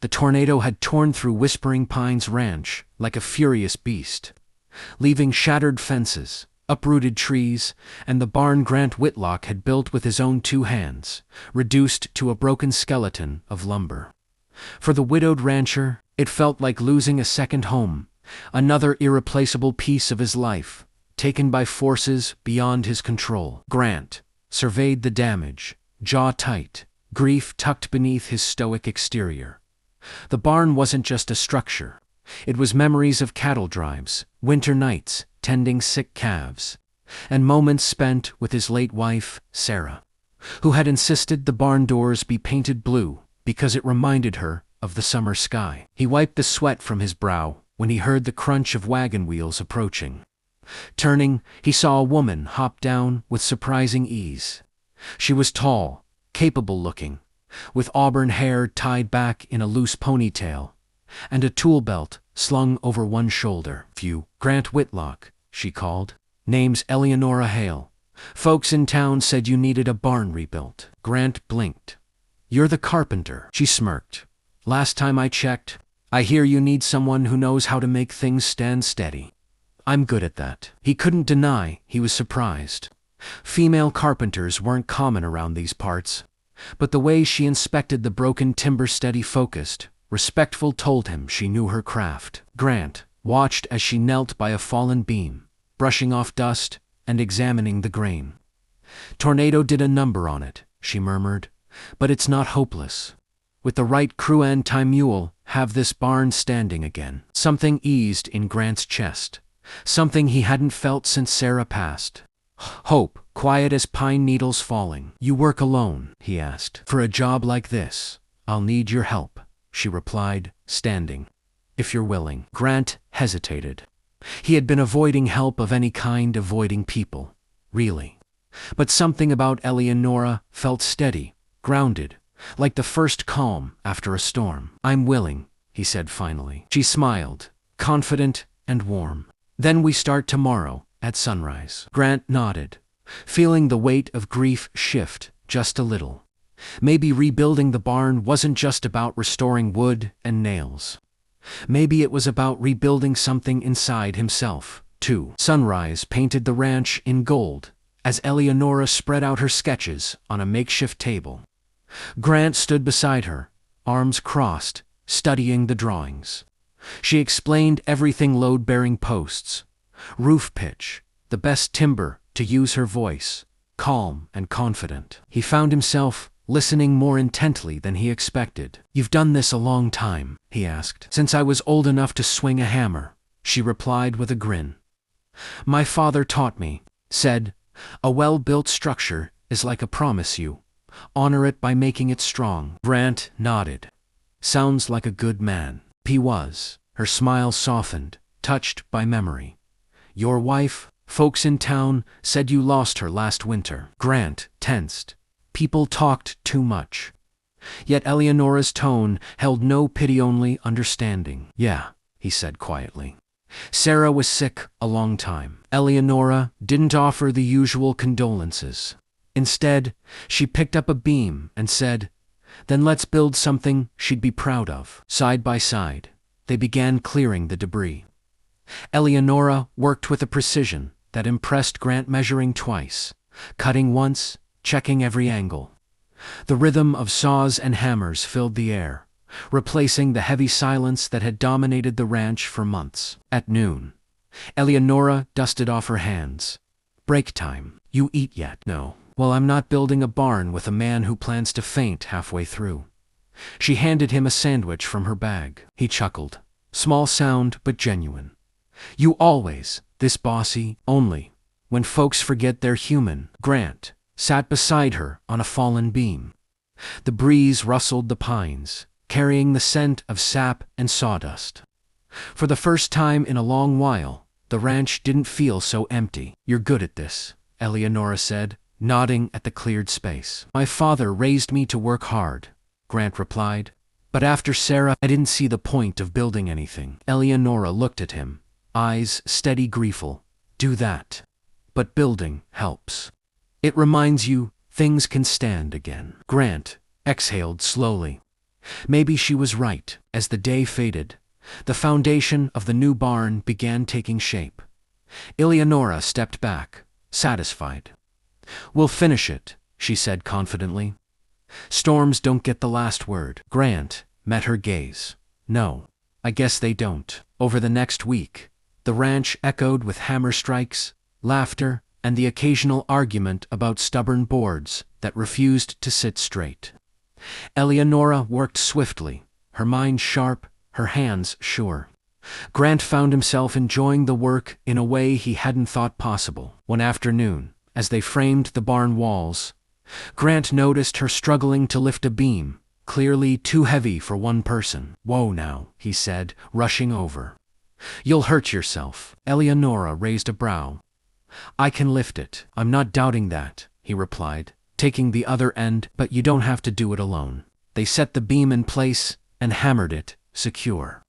The tornado had torn through Whispering Pines Ranch like a furious beast, leaving shattered fences, uprooted trees, and the barn Grant Whitlock had built with his own 2 hands, reduced to a broken skeleton of lumber. For the widowed rancher, it felt like losing a second home, another irreplaceable piece of his life, taken by forces beyond his control. Grant surveyed the damage, jaw tight, grief tucked beneath his stoic exterior. The barn wasn't just a structure. It was memories of cattle drives, winter nights, tending sick calves, and moments spent with his late wife, Sarah, who had insisted the barn doors be painted blue because it reminded her of the summer sky. He wiped the sweat from his brow when he heard the crunch of wagon wheels approaching. Turning, he saw a woman hop down with surprising ease. She was tall, capable-looking, with auburn hair tied back in a loose ponytail, and a tool belt slung over one shoulder. "Phew, Grant Whitlock," she called. "Name's Eleonora Hale. Folks in town said you needed a barn rebuilt." Grant blinked. "You're the carpenter," she smirked. "Last time I checked, I hear you need someone who knows how to make things stand steady." "I'm good at that." He couldn't deny he was surprised. Female carpenters weren't common around these parts, but the way she inspected the broken timber, steady, focused, respectful, told him she knew her craft. Grant watched as she knelt by a fallen beam, brushing off dust and examining the grain. "Tornado did a number on it," she murmured, "but it's not hopeless. With the right crew and time, you'll have this barn standing again." Something eased in Grant's chest, something he hadn't felt since Sarah passed. Hope, quiet as pine needles falling. "You work alone?" he asked. "For a job like this, I'll need your help," she replied, standing. "If you're willing." Grant hesitated. He had been avoiding help of any kind, avoiding people, really. But something about Eleonora felt steady, grounded, like the first calm after a storm. "I'm willing," he said finally. She smiled, confident and warm. "Then we start tomorrow, at sunrise." Grant nodded, feeling the weight of grief shift just a little. Maybe rebuilding the barn wasn't just about restoring wood and nails. Maybe it was about rebuilding something inside himself, too. Sunrise painted the ranch in gold as Eleonora spread out her sketches on a makeshift table. Grant stood beside her, arms crossed, studying the drawings. She explained everything: load-bearing posts, roof pitch, the best timber, to use her voice, calm and confident. He found himself listening more intently than he expected. "You've done this a long time?" he asked. "Since I was old enough to swing a hammer," she replied with a grin. "My father taught me, said, a well-built structure is like a promise. You honor it by making it strong." Grant nodded. "Sounds like a good man." He was. Her smile softened, touched by memory. "Your wife, folks in town said you lost her last winter." Grant tensed. People talked too much. Yet Eleonora's tone held no pity, only understanding. "Yeah," he said quietly. "Sarah was sick a long time." Eleonora didn't offer the usual condolences. Instead, she picked up a beam and said, "Then let's build something she'd be proud of." Side by side, they began clearing the debris. Eleonora worked with a precision that impressed Grant, measuring twice, cutting once, checking every angle. The rhythm of saws and hammers filled the air, replacing the heavy silence that had dominated the ranch for months. At noon, Eleonora dusted off her hands. "Break time. You eat yet?" "No." "Well, I'm not building a barn with a man who plans to faint halfway through." She handed him a sandwich from her bag. He chuckled. Small sound, but genuine. "You always this bossy, only when folks forget they're human." Grant sat beside her on a fallen beam. The breeze rustled the pines, carrying the scent of sap and sawdust. For the first time in a long while, the ranch didn't feel so empty. "You're good at this," Eleonora said, nodding at the cleared space. "My father raised me to work hard," Grant replied. "But after Sarah, I didn't see the point of building anything." Eleonora looked at him, eyes steady, gleeful. "Do that. But building helps. It reminds you things can stand again." Grant exhaled slowly. Maybe she was right. As the day faded, the foundation of the new barn began taking shape. Eleonora stepped back, satisfied. "We'll finish it," she said confidently. "Storms don't get the last word." Grant met her gaze. "No, I guess they don't." Over the next week, the ranch echoed with hammer strikes, laughter, and the occasional argument about stubborn boards that refused to sit straight. Eleonora worked swiftly, her mind sharp, her hands sure. Grant found himself enjoying the work in a way he hadn't thought possible. One afternoon, as they framed the barn walls, Grant noticed her struggling to lift a beam, clearly too heavy for one person. "Whoa now," he said, rushing over. "You'll hurt yourself." Eleonora raised a brow. "I can lift it." "I'm not doubting that," he replied, taking the other end, "but you don't have to do it alone." They set the beam in place and hammered it, secure.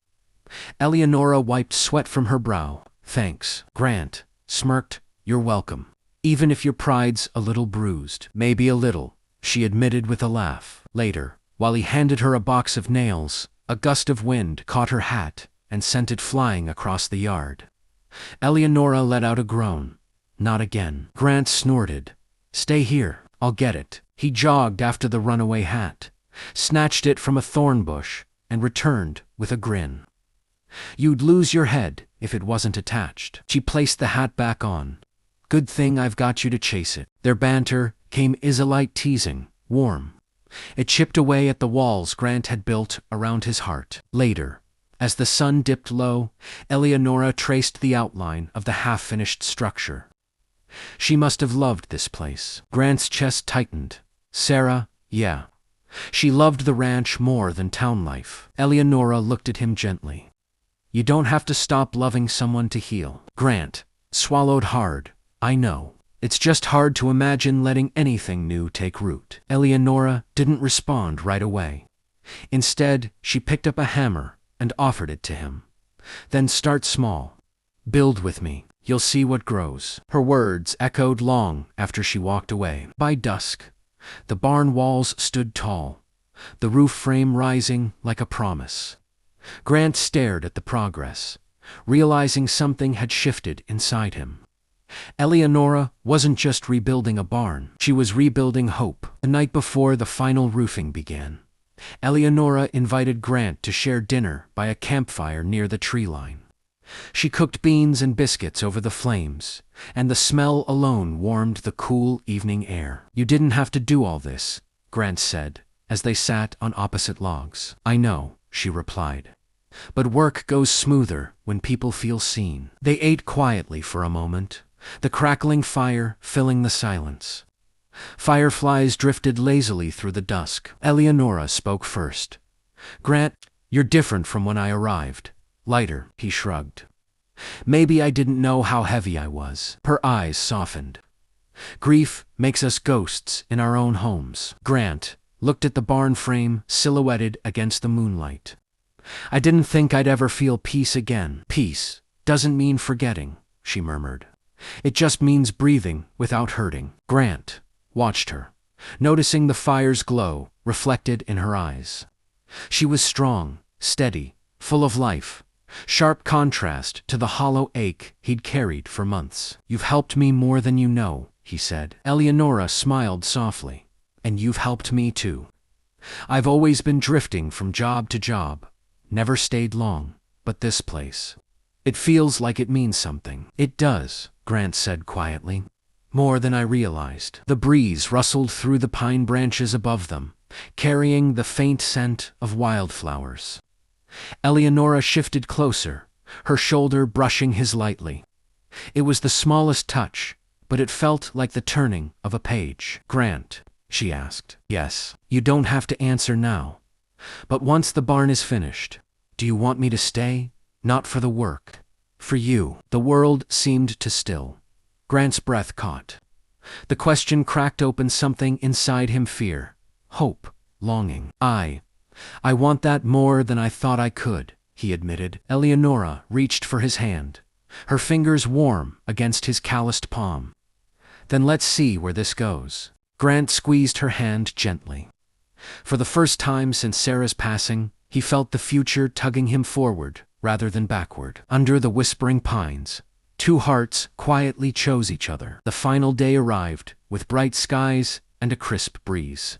Eleonora wiped sweat from her brow. "Thanks." Grant smirked. "You're welcome. Even if your pride's a little bruised." "Maybe a little," she admitted with a laugh. Later, while he handed her a box of nails, a gust of wind caught her hat and sent it flying across the yard. Eleonora let out a groan. "Not again." Grant snorted. "Stay here, I'll get it." He jogged after the runaway hat, snatched it from a thorn bush, and returned with a grin. "You'd lose your head if it wasn't attached." She placed the hat back on. "Good thing I've got you to chase it." Their banter came Israelite teasing, warm. It chipped away at the walls Grant had built around his heart. Later, as the sun dipped low, Eleonora traced the outline of the half-finished structure. She must have loved this place. Grant's chest tightened. Sarah, yeah. She loved the ranch more than town life. Eleonora looked at him gently. "You don't have to stop loving someone to heal." Grant swallowed hard. "I know. It's just hard to imagine letting anything new take root." Eleonora didn't respond right away. Instead, she picked up a hammer and offered it to him. "Then start small. Build with me. You'll see what grows." Her words echoed long after she walked away. By dusk, the barn walls stood tall, the roof frame rising like a promise. Grant stared at the progress, realizing something had shifted inside him. Eleonora wasn't just rebuilding a barn, she was rebuilding hope. The night before the final roofing began, Eleonora invited Grant to share dinner by a campfire near the tree line. She cooked beans and biscuits over the flames, and the smell alone warmed the cool evening air. "You didn't have to do all this," Grant said, as they sat on opposite logs. "I know," she replied. "But work goes smoother when people feel seen." They ate quietly for a moment, the crackling fire filling the silence. Fireflies drifted lazily through the dusk. Eleonora spoke first. "Grant, you're different from when I arrived." "Lighter," he shrugged. "Maybe I didn't know how heavy I was." Her eyes softened. "Grief makes us ghosts in our own homes." Grant looked at the barn frame silhouetted against the moonlight. "I didn't think I'd ever feel peace again." "Peace doesn't mean forgetting," she murmured. "It just means breathing without hurting." Grant watched her, noticing the fire's glow reflected in her eyes. She was strong, steady, full of life, sharp contrast to the hollow ache he'd carried for months. "You've helped me more than you know," he said. Eleonora smiled softly. "And you've helped me too. I've always been drifting from job to job, never stayed long, but this place. It feels like it means something." "It does," Grant said quietly. "More than I realized." The breeze rustled through the pine branches above them, carrying the faint scent of wildflowers. Eleonora shifted closer, her shoulder brushing his lightly. It was the smallest touch, but it felt like the turning of a page. "Grant," she asked. "Yes." "You don't have to answer now. But once the barn is finished, do you want me to stay? Not for the work. For you." The world seemed to still. Grant's breath caught. The question cracked open something inside him: fear, hope, longing. I want that more than I thought I could," he admitted. Eleonora reached for his hand, her fingers warm against his calloused palm. "Then let's see where this goes." Grant squeezed her hand gently. For the first time since Sarah's passing, he felt the future tugging him forward rather than backward. Under the whispering pines, two hearts quietly chose each other. The final day arrived, with bright skies and a crisp breeze.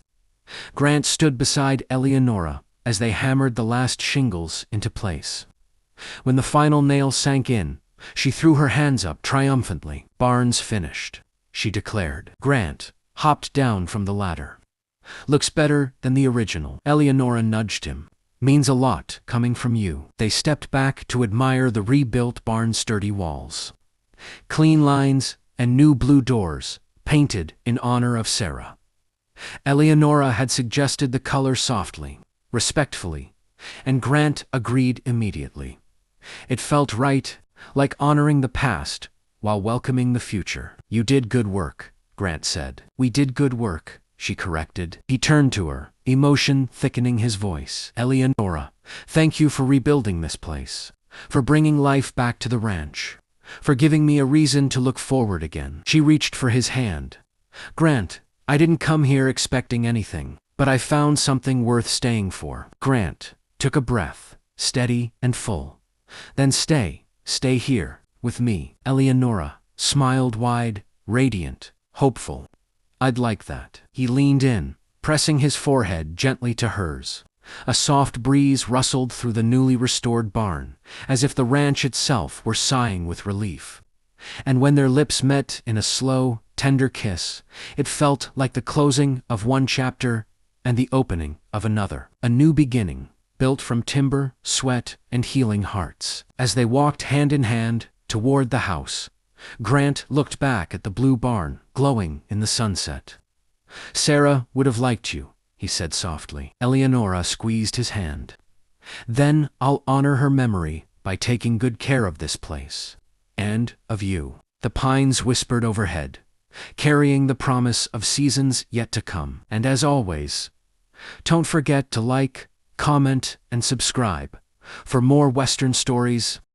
Grant stood beside Eleonora as they hammered the last shingles into place. When the final nail sank in, she threw her hands up triumphantly. "Barn's finished," she declared. Grant hopped down from the ladder. "Looks better than the original." Eleonora nudged him. "Means a lot coming from you." They stepped back to admire the rebuilt barn's sturdy walls. Clean lines and new blue doors, painted in honor of Sarah. Eleonora had suggested the color softly, respectfully, and Grant agreed immediately. It felt right, like honoring the past while welcoming the future. "You did good work," Grant said. "We did good work," she corrected. He turned to her, emotion thickening his voice. "Eleonora, thank you for rebuilding this place, for bringing life back to the ranch, for giving me a reason to look forward again." She reached for his hand. "Grant, I didn't come here expecting anything, but I found something worth staying for." Grant took a breath, steady and full. "Then stay here, with me." Eleonora smiled wide, radiant, hopeful. "I'd like that." He leaned in, pressing his forehead gently to hers. A soft breeze rustled through the newly restored barn, as if the ranch itself were sighing with relief. And when their lips met in a slow, tender kiss, it felt like the closing of one chapter and the opening of another. A new beginning, built from timber, sweat, and healing hearts. As they walked hand in hand toward the house, Grant looked back at the blue barn, glowing in the sunset. "Sarah would have liked you," he said softly. Eleonora squeezed his hand. "Then I'll honor her memory by taking good care of this place. And of you." The pines whispered overhead, carrying the promise of seasons yet to come. And as always, don't forget to like, comment, and subscribe for more Western stories